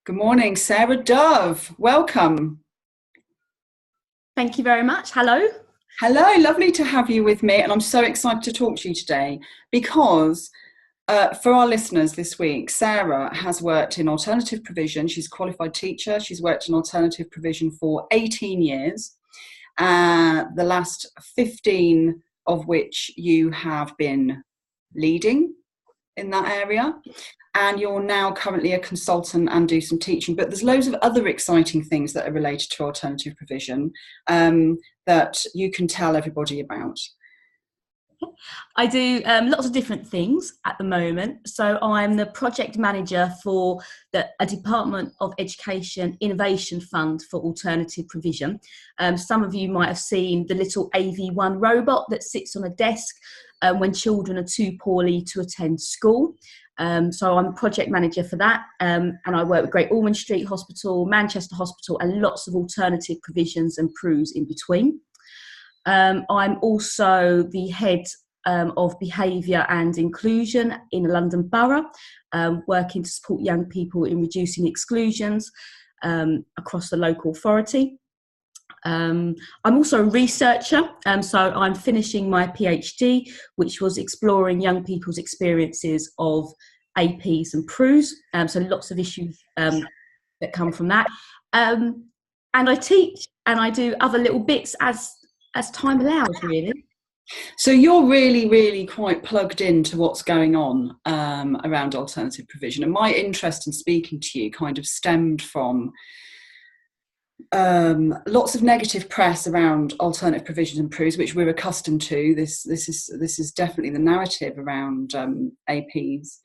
Good morning, Sarah Dove. Welcome. Thank you very much. Hello. Hello, lovely to have you with me. And I'm so excited to talk to you today because for our listeners this week, Sarah has worked in alternative provision. She's a qualified teacher. She's worked in alternative provision for 18 years, the last 15 of which you have been leading in that area. And you're now currently a consultant and do some teaching, but there's loads of other exciting things that are related to alternative provision that you can tell everybody about. I do lots of different things at the moment. So I'm the project manager for a Department of Education Innovation Fund for Alternative Provision. Some of you might have seen the little AV1 robot that sits on a desk when children are too poorly to attend school. So I'm project manager for that, and I work with Great Ormond Street Hospital, Manchester Hospital, and lots of alternative provisions and PRUs in between. I'm also the head of behaviour and inclusion in the London Borough, working to support young people in reducing exclusions across the local authority. I'm also a researcher, so I'm finishing my PhD, which was exploring young people's experiences of APs and PRUs, so lots of issues that come from that. And I teach and I do other little bits as time allows, really. So you're really quite plugged into what's going on around alternative provision. And my interest in speaking to you kind of stemmed from lots of negative press around alternative provisions and PRUs, which we're accustomed to. This is definitely the narrative around APs.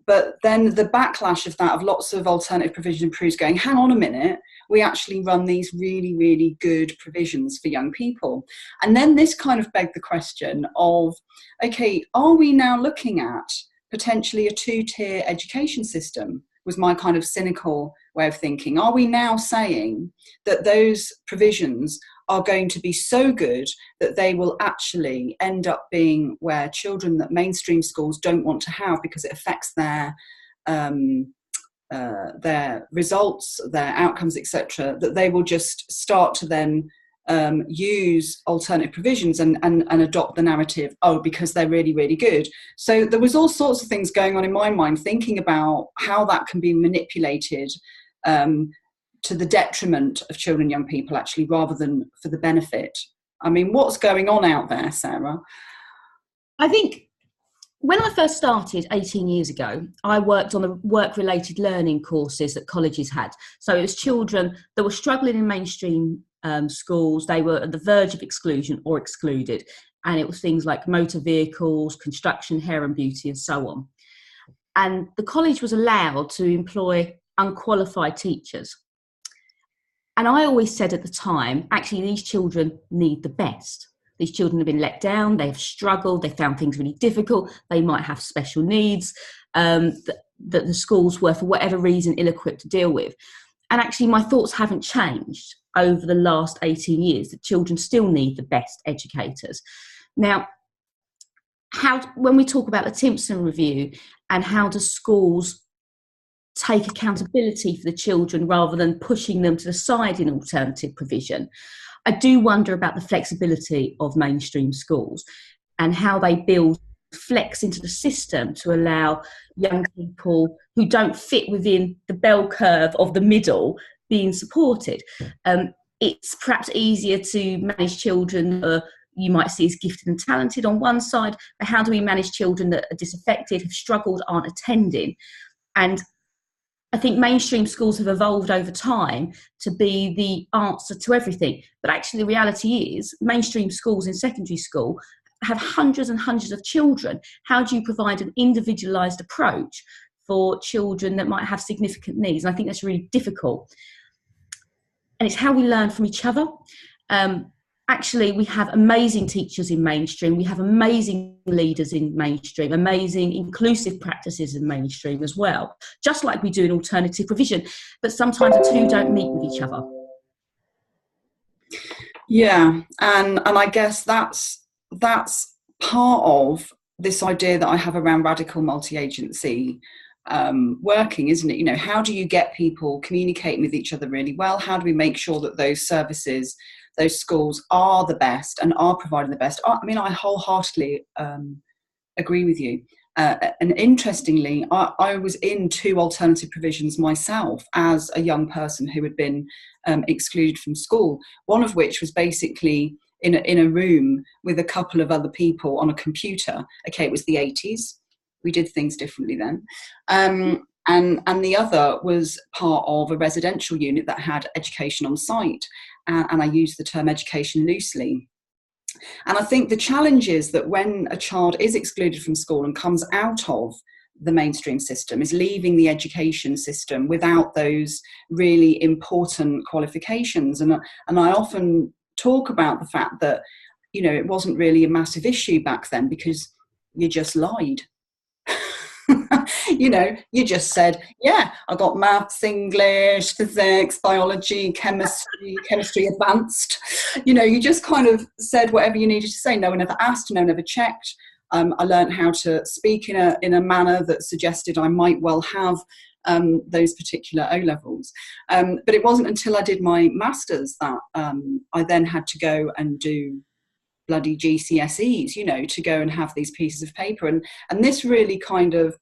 But then the backlash of that, of lots of alternative provisions and PRUs going, hang on a minute, we actually run these really good provisions for young people. And then this kind of begged the question of, okay, are we now looking at potentially a two-tier education system? Was my kind of cynical way of thinking. Are we now saying that those provisions are going to be so good that they will actually end up being where children that mainstream schools don't want to have because it affects their results, their outcomes, etc., that they will just start to then use alternative provisions and adopt the narrative, oh, because they're really good. So there was all sorts of things going on in my mind, thinking about how that can be manipulated to the detriment of children and young people, actually, rather than for the benefit. I mean, what's going on out there, Sarah? I think when I first started 18 years ago, I worked on the work-related learning courses that colleges had. So it was children that were struggling in mainstream schools. They were at the verge of exclusion or excluded. And it was things like motor vehicles, construction, hair and beauty, and so on. And the college was allowed to employ unqualified teachers. And I always said at the time, actually, these children need the best. These children have been let down, they've struggled, they found things really difficult, they might have special needs that the schools were, for whatever reason, ill-equipped to deal with. And actually, my thoughts haven't changed over the last 18 years, that children still need the best educators. Now, when we talk about the Timpson Review and how do schools take accountability for the children rather than pushing them to the side in alternative provision, I do wonder about the flexibility of mainstream schools and how they build flex into the system to allow young people who don't fit within the bell curve of the middle being supported. It's perhaps easier to manage children you might see as gifted and talented on one side, but how do we manage children that are disaffected, have struggled, aren't attending? And I think mainstream schools have evolved over time to be the answer to everything. But actually the reality is mainstream schools in secondary school have hundreds and hundreds of children. How do you provide an individualised approach for children that might have significant needs? And I think that's really difficult. And it's how we learn from each other. Actually, we have amazing teachers in mainstream. We have amazing leaders in mainstream, amazing inclusive practices in mainstream as well, just like we do in alternative provision. But sometimes the two don't meet with each other. Yeah, and I guess that's part of this idea that I have around radical multi-agency working, isn't it? You know, how do you get people communicating with each other really well? How do we make sure that those services, those schools are the best and are providing the best? I mean, I wholeheartedly agree with you. And interestingly, I was in 2 alternative provisions myself as a young person who had been excluded from school, one of which was basically in a room with a couple of other people on a computer. Okay, it was the 80s. We did things differently then. And the other was part of a residential unit that had education on site. And I use the term education loosely. And I think the challenge is that when a child is excluded from school and comes out of the mainstream system, is leaving the education system without those really important qualifications. And I often talk about the fact that, you know, it wasn't really a massive issue back then because you just lied. You know, you just said, yeah, I got maths, English, physics, biology, chemistry advanced. You know, you just kind of said whatever you needed to say. No one ever asked, no one ever checked. I learned how to speak in a manner that suggested I might well have those particular O levels. But it wasn't until I did my masters that I then had to go and do bloody GCSEs, you know, to go and have these pieces of paper. And this really kind of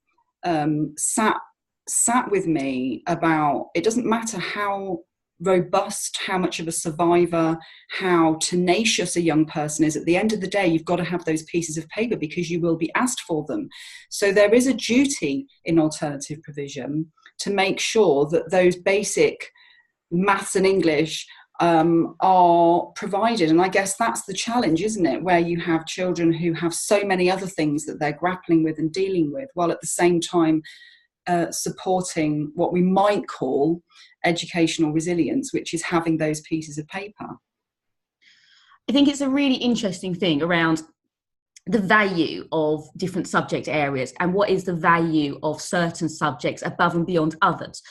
sat with me about, it doesn't matter how robust, how much of a survivor, how tenacious a young person is, at the end of the day, you've got to have those pieces of paper because you will be asked for them. So there is a duty in alternative provision to make sure that those basic maths and English are provided. And I guess that's the challenge, isn't it? Where you have children who have so many other things that they're grappling with and dealing with, while at the same time supporting what we might call educational resilience, which is having those pieces of paper. I think it's a really interesting thing around the value of different subject areas and what is the value of certain subjects above and beyond others.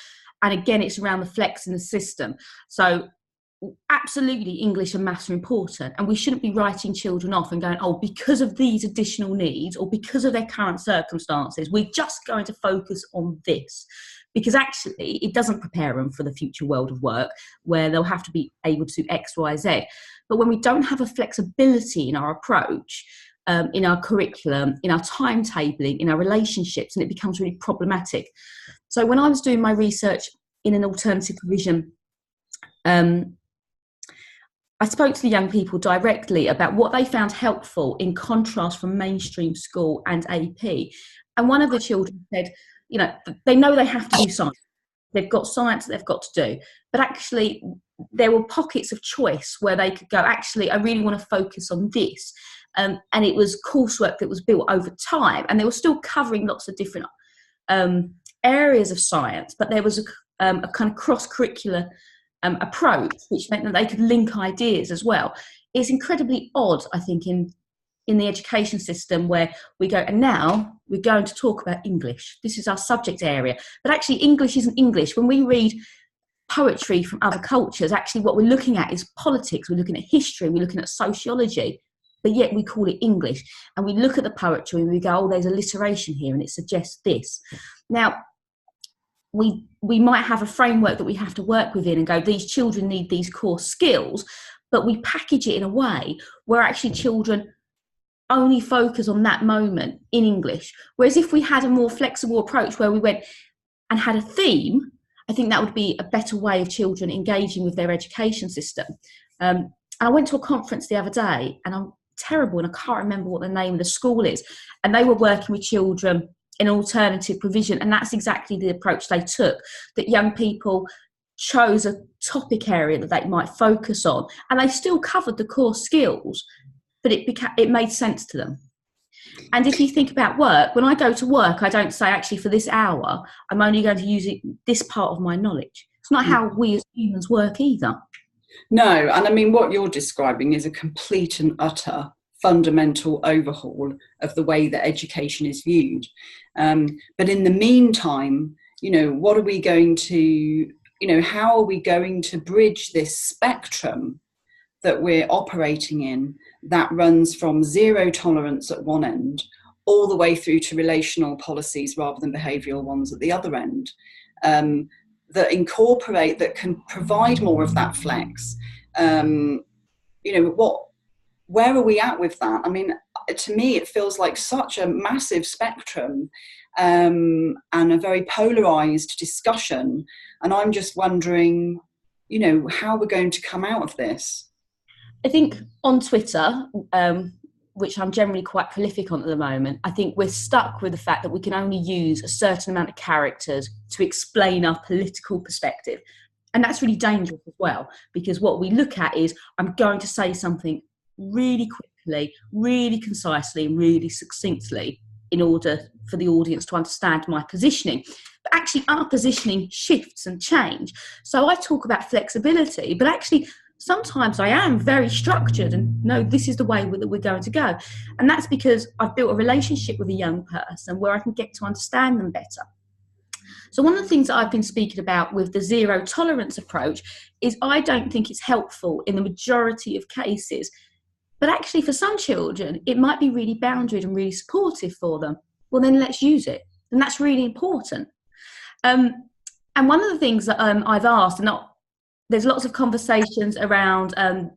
And again, it's around the flex in the system. So absolutely, English and maths are important, and we shouldn't be writing children off and going, oh, because of these additional needs or because of their current circumstances, we're just going to focus on this, because actually it doesn't prepare them for the future world of work where they'll have to be able to X, Y, Z. But when we don't have a flexibility in our approach, in our curriculum, in our timetabling, in our relationships, and it becomes really problematic. So when I was doing my research in an alternative provision, I spoke to the young people directly about what they found helpful in contrast from mainstream school and AP. And one of the children said, you know, they know they have to do science. They've got science that they've got to do. But actually, there were pockets of choice where they could go, actually, I really want to focus on this. And it was coursework that was built over time. And they were still covering lots of different areas of science. But there was a kind of cross-curricular approach, which meant that they could link ideas as well. It's incredibly odd, I think, in the education system where we go, and now we're going to talk about English. This is our subject area. But actually, English isn't English. When we read poetry from other cultures, actually what we're looking at is politics. We're looking at history. We're looking at sociology. But yet we call it English. And we look at the poetry and we go, oh, there's alliteration here and it suggests this. Now, we might have a framework that we have to work within and go, these children need these core skills, but we package it in a way where actually children only focus on that moment in English. Whereas if we had a more flexible approach where we went and had a theme, I think that would be a better way of children engaging with their education system. I went to a conference the other day, and I'm terrible and I can't remember what the name of the school is, and they were working with children in alternative provision, and that's exactly the approach they took, that young people chose a topic area that they might focus on, and they still covered the core skills, but it made sense to them. And if you think about work, when I go to work, I don't say, actually, for this hour, I'm only going to use this part of my knowledge. It's not how we as humans work either. No, and I mean, what you're describing is a complete and utter fundamental overhaul of the way that education is viewed. But in the meantime, you know, what are we going to, you know, how are we going to bridge this spectrum that we're operating in that runs from zero tolerance at one end all the way through to relational policies rather than behavioural ones at the other end, that incorporate, that can provide more of that flex. Where are we at with that? I mean, to me, it feels like such a massive spectrum, and a very polarised discussion. And I'm just wondering, how we're going to come out of this. I think on Twitter, which I'm generally quite prolific on at the moment, I think we're stuck with the fact that we can only use a certain amount of characters to explain our political perspective. And that's really dangerous as well, because what we look at is, I'm going to say something really quickly, really concisely, and really succinctly in order for the audience to understand my positioning. But actually our positioning shifts and change. So I talk about flexibility, but actually sometimes I am very structured and no, this is the way that we're going to go. And that's because I've built a relationship with a young person where I can get to understand them better. So one of the things that I've been speaking about with the zero tolerance approach is I don't think it's helpful in the majority of cases. But actually for some children, it might be really boundaried and really supportive for them. Well, then let's use it. And that's really important. And one of the things that I've asked, and there's lots of conversations around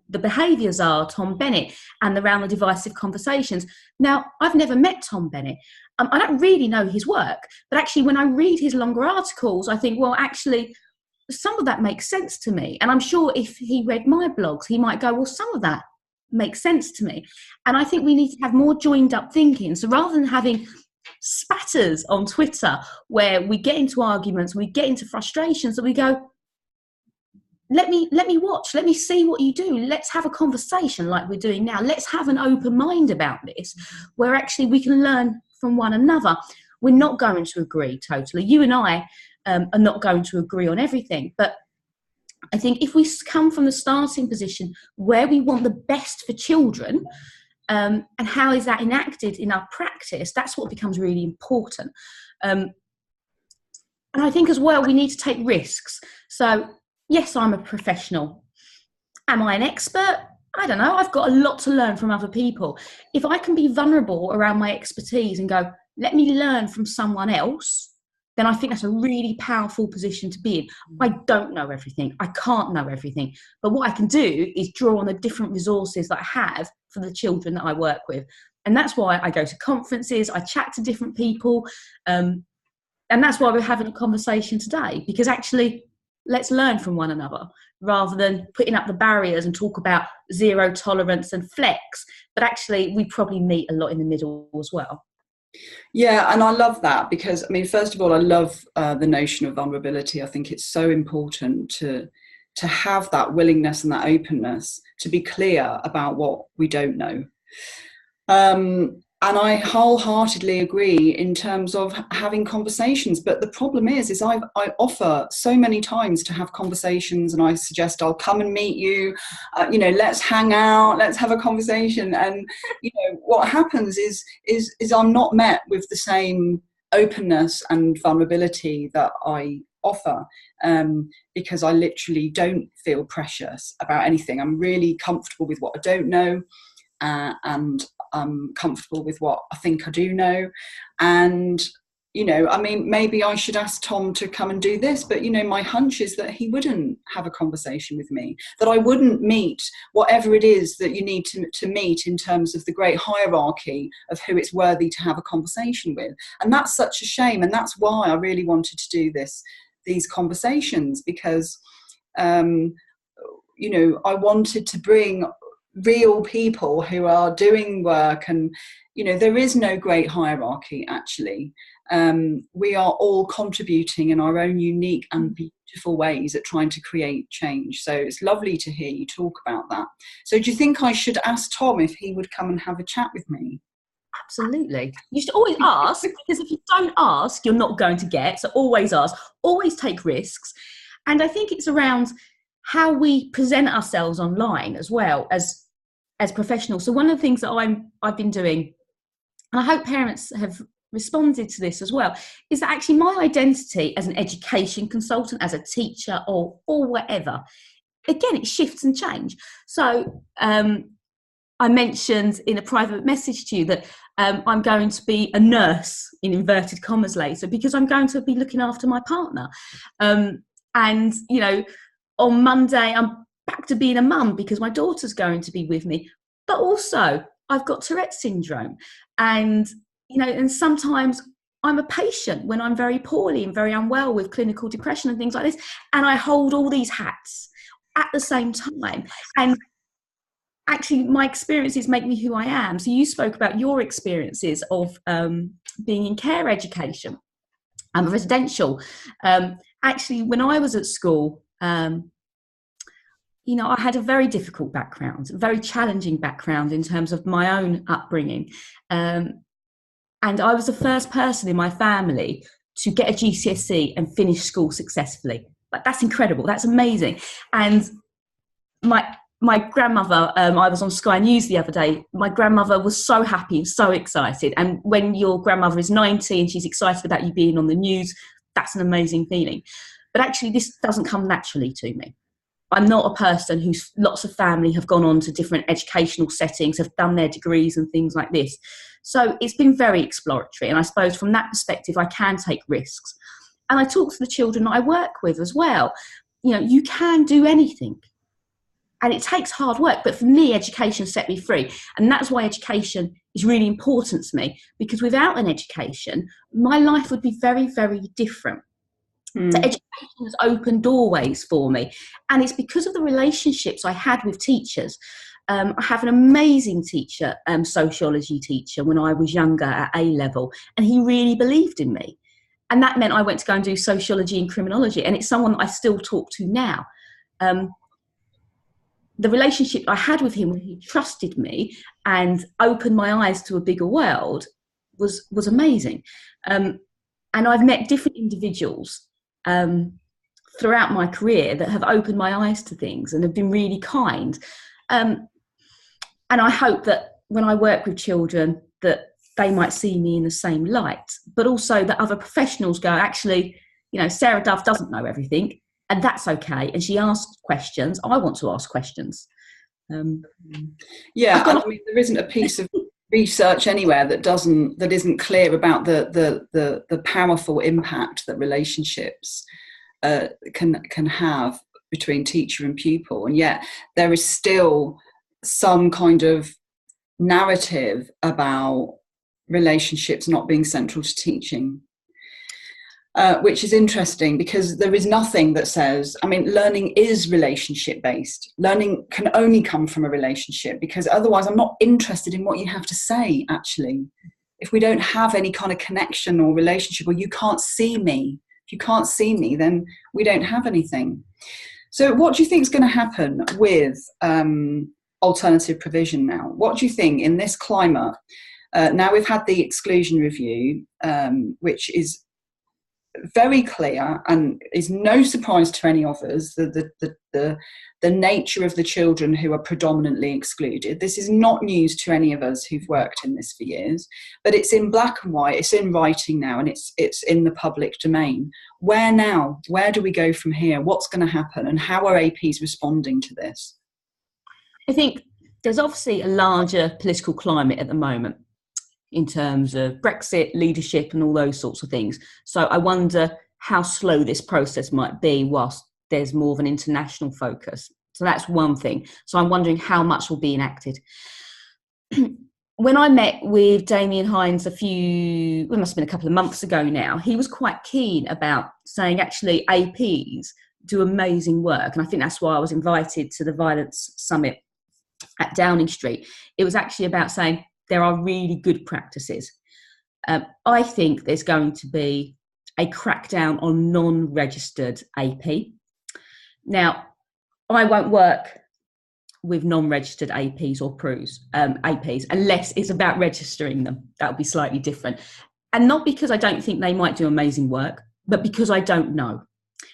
the behaviour czar, Tom Bennett, and around the divisive conversations. Now, I've never met Tom Bennett. I don't really know his work, but actually when I read his longer articles, I think, well, actually, some of that makes sense to me. And I'm sure if he read my blogs, he might go, well, some of that makes sense to me. And I think we need to have more joined up thinking. So rather than having spatters on Twitter where we get into arguments, we get into frustrations, that we go, let me watch, let me see what you do. Let's have a conversation like we're doing now. Let's have an open mind about this, where actually we can learn from one another. We're not going to agree totally. You and I are not going to agree on everything. But I think if we come from the starting position where we want the best for children, and how is that enacted in our practice, that's what becomes really important. And I think as well, we need to take risks. So yes, I'm a professional. Am I an expert? I don't know. I've got a lot to learn from other people. If I can be vulnerable around my expertise and go, let me learn from someone else, then I think that's a really powerful position to be in. I don't know everything. I can't know everything. But what I can do is draw on the different resources that I have for the children that I work with. And that's why I go to conferences, I chat to different people. And that's why we're having a conversation today, because actually, let's learn from one another rather than putting up the barriers and talk about zero tolerance and flex. But actually, we probably meet a lot in the middle as well. Yeah, and I love that because, I mean, first of all, I love the notion of vulnerability. I think it's so important to have that willingness and that openness to be clear about what we don't know. And I wholeheartedly agree in terms of having conversations. But the problem is I offer so many times to have conversations, and I suggest I'll come and meet you, let's hang out, let's have a conversation. And, what happens is I'm not met with the same openness and vulnerability that I offer, because I literally don't feel precious about anything. I'm really comfortable with what I don't know, and I'm comfortable with what I think I do know. And, maybe I should ask Tom to come and do this, but, my hunch is that he wouldn't have a conversation with me, that I wouldn't meet whatever it is that you need to meet in terms of the great hierarchy of who it's worthy to have a conversation with. And that's such a shame. And that's why I really wanted to do these conversations, because, I wanted to bring real people who are doing work, and there is no great hierarchy actually. We are all contributing in our own unique and beautiful ways at trying to create change. So it's lovely to hear you talk about that. So do you think I should ask Tom if he would come and have a chat with me? Absolutely. You should always ask, because if you don't ask, you're not going to get. So always ask, always take risks. And I think it's around how we present ourselves online as well as professionals. So one of the things that I've been doing, and I hope parents have responded to this as well, is that actually my identity as an education consultant, as a teacher or whatever, again, it shifts and change. So I mentioned in a private message to you that I'm going to be a nurse, in inverted commas, later, because I'm going to be looking after my partner. And, you know, on Monday, I'm back to being a mum because my daughter's going to be with me. But also, I've got Tourette's syndrome. And, you know, and sometimes I'm a patient when I'm very poorly and very unwell with clinical depression and things like this. And I hold all these hats at the same time. And actually, my experiences make me who I am. So you spoke about your experiences of being in care education and residential. Actually, when I was at school, you know, I had a very difficult background, a very challenging background in terms of my own upbringing. And I was the first person in my family to get a GCSE and finish school successfully. Like, that's incredible. That's amazing. And my grandmother, I was on Sky News the other day, my grandmother was so happy and so excited. And when your grandmother is 90 and she's excited about you being on the news, that's an amazing feeling. But actually, this doesn't come naturally to me. I'm not a person whose lots of family have gone on to different educational settings, have done their degrees and things like this. So it's been very exploratory. And I suppose from that perspective, I can take risks. And I talk to the children that I work with as well. You know, you can do anything. And it takes hard work. But for me, education set me free. And that's why education is really important to me, because without an education, my life would be very, very different. So education has opened doorways for me. And it's because of the relationships I had with teachers. I have an amazing teacher, sociology teacher, when I was younger at A-level, and he really believed in me. And that meant I went to go and do sociology and criminology. And it's someone that I still talk to now. The relationship I had with him when he trusted me and opened my eyes to a bigger world was amazing. And I've met different individuals throughout my career that have opened my eyes to things and have been really kind. And I hope that when I work with children that they might see me in the same light, but also that other professionals go, actually, you know, Sarah Dove doesn't know everything, and that's okay. And she asks questions. I want to ask questions. I mean, there isn't a piece of research anywhere that isn't clear about the powerful impact that relationships can have between teacher and pupil, and yet there is still some kind of narrative about relationships not being central to teaching, which is interesting, because there is nothing that says, I mean, learning is relationship based. Learning can only come from a relationship, because otherwise I'm not interested in what you have to say, actually. If we don't have any kind of connection or relationship, or you can't see me, if you can't see me, then we don't have anything. So what do you think is going to happen with alternative provision now? What do you think in this climate? Now we've had the exclusion review, which is very clear and is no surprise to any of us, the nature of the children who are predominantly excluded. This is not news to any of us who've worked in this for years, but it's in black and white, it's in writing now, and it's in the public domain. Where now? Where do we go from here? What's going to happen, and how are APs responding to this? I think there's obviously a larger political climate at the moment in terms of Brexit, leadership and all those sorts of things. So I wonder how slow this process might be whilst there's more of an international focus. So that's one thing. So I'm wondering how much will be enacted. When I met with Damien Hines it must have been a couple of months ago now, he was quite keen about saying, actually, APs do amazing work. And I think that's why I was invited to the Violence Summit at Downing Street. It was actually about saying, there are really good practices. I think there's going to be a crackdown on non-registered AP. Now, I won't work with non-registered APs or APs unless it's about registering them. That would be slightly different. And not because I don't think they might do amazing work, but because I don't know.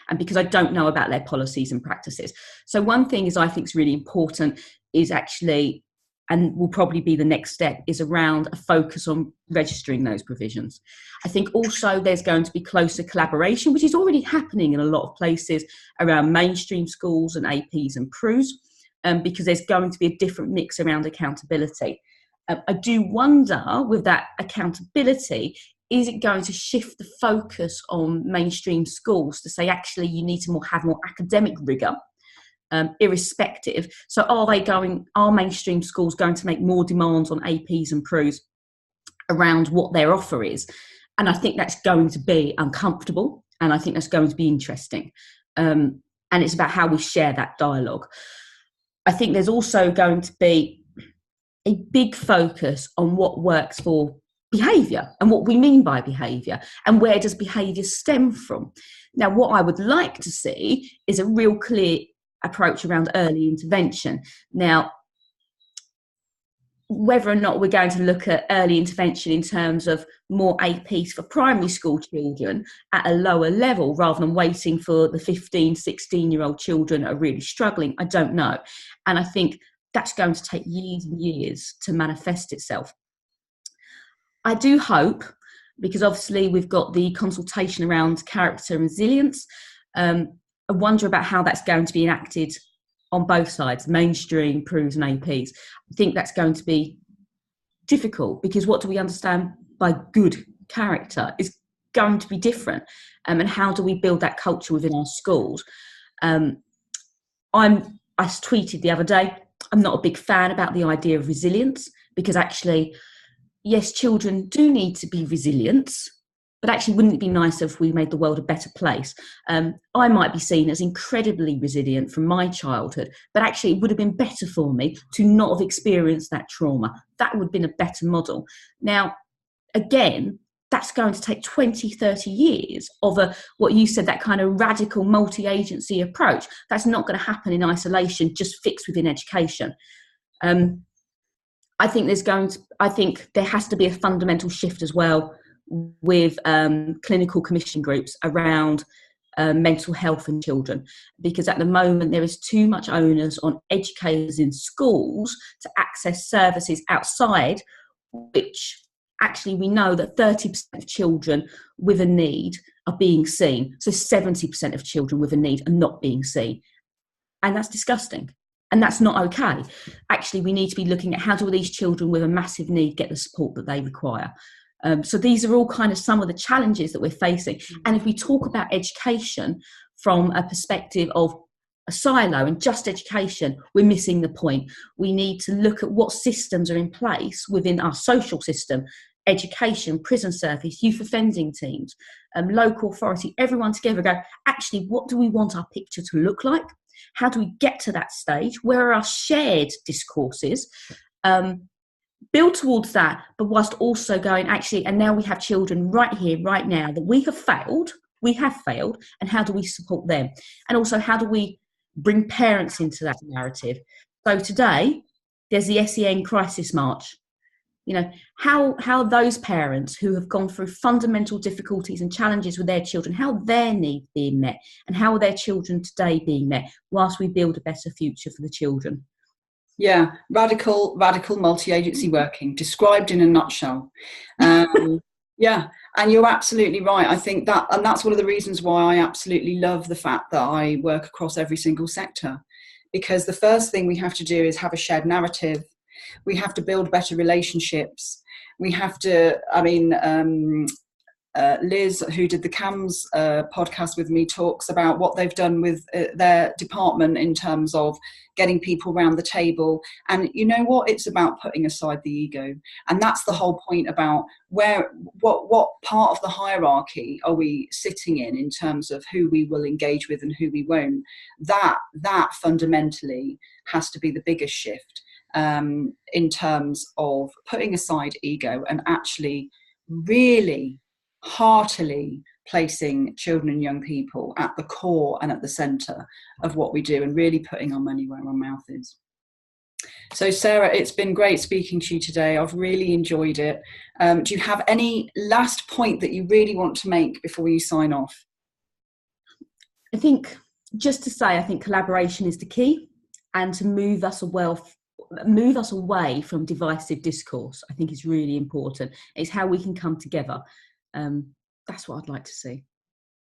And because I don't know about their policies and practices. So one thing I think is really important is actually, and will probably be the next step, is around a focus on registering those provisions. I think also there's going to be closer collaboration, which is already happening in a lot of places around mainstream schools and APs and PRUs, because there's going to be a different mix around accountability. I do wonder, with that accountability, is it going to shift the focus on mainstream schools to say, actually, you need to have more academic rigour, irrespective? So are mainstream schools going to make more demands on APs and PRUs around what their offer is? And I think that's going to be uncomfortable, and I think that's going to be interesting. And it's about how we share that dialogue. I think there's also going to be a big focus on what works for behaviour and what we mean by behaviour, and where does behaviour stem from. Now, what I would like to see is a real clear approach around early intervention. Now, whether or not we're going to look at early intervention in terms of more APs for primary school children at a lower level rather than waiting for the 15, 16-year-old children that are really struggling, I don't know. And I think that's going to take years and years to manifest itself. I do hope, because obviously we've got the consultation around character and resilience, I wonder about how that's going to be enacted on both sides, mainstream, PRUs and APs. I think that's going to be difficult, because what do we understand by good character is going to be different. And how do we build that culture within our schools? I tweeted the other day, I'm not a big fan about the idea of resilience, because actually, yes, children do need to be resilient, but actually, wouldn't it be nicer if we made the world a better place? I might be seen as incredibly resilient from my childhood, but actually it would have been better for me to not have experienced that trauma. That would have been a better model. Now, again, that's going to take 20, 30 years of what you said, that kind of radical multi-agency approach. That's not going to happen in isolation, just fixed within education. I think there has to be a fundamental shift as well with clinical commission groups around mental health in children, because at the moment there is too much onus on educators in schools to access services outside, which actually we know that 30% of children with a need are being seen. So 70% of children with a need are not being seen. And that's disgusting. And that's not okay. Actually, we need to be looking at how do these children with a massive need get the support that they require. So these are all kind of some of the challenges that we're facing. And if we talk about education from a perspective of a silo and just education, we're missing the point. We need to look at what systems are in place within our social system, education, prison service, youth offending teams, local authority, everyone together go, actually, what do we want our picture to look like? How do we get to that stage? Where are our shared discourses? Build towards that, but whilst also going, actually, and now we have children right here, right now, that we have failed, and how do we support them? And also, how do we bring parents into that narrative? So today, there's the SEN Crisis March. You know, how those parents who have gone through fundamental difficulties and challenges with their children, how their needs being met, and how are their children today being met, whilst we build a better future for the children. Yeah, radical multi-agency working, described in a nutshell. Yeah, and you're absolutely right. I think that, and that's one of the reasons why I absolutely love the fact that I work across every single sector, because the first thing we have to do is have a shared narrative. We have to build better relationships. We have to, Liz, who did the CAMS podcast with me, talks about what they've done with their department in terms of getting people around the table. And you know what? It's about putting aside the ego. And that's the whole point about what part of the hierarchy are we sitting in terms of who we will engage with and who we won't. That fundamentally has to be the biggest shift in terms of putting aside ego and actually really heartily placing children and young people at the core and at the centre of what we do, and really putting our money where our mouth is. So Sarah, it's been great speaking to you today. I've really enjoyed it. Do you have any last point that you really want to make before you sign off? I think just to say, I think collaboration is the key, and to move us away from divisive discourse, I think is really important. It's how we can come together. That's what I'd like to see.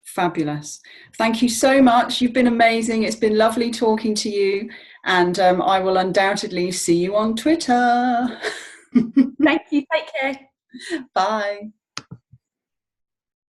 Fabulous. Thank you so much. You've been amazing. It's been lovely talking to you, and I will undoubtedly see you on Twitter. Thank you. Take care. Bye.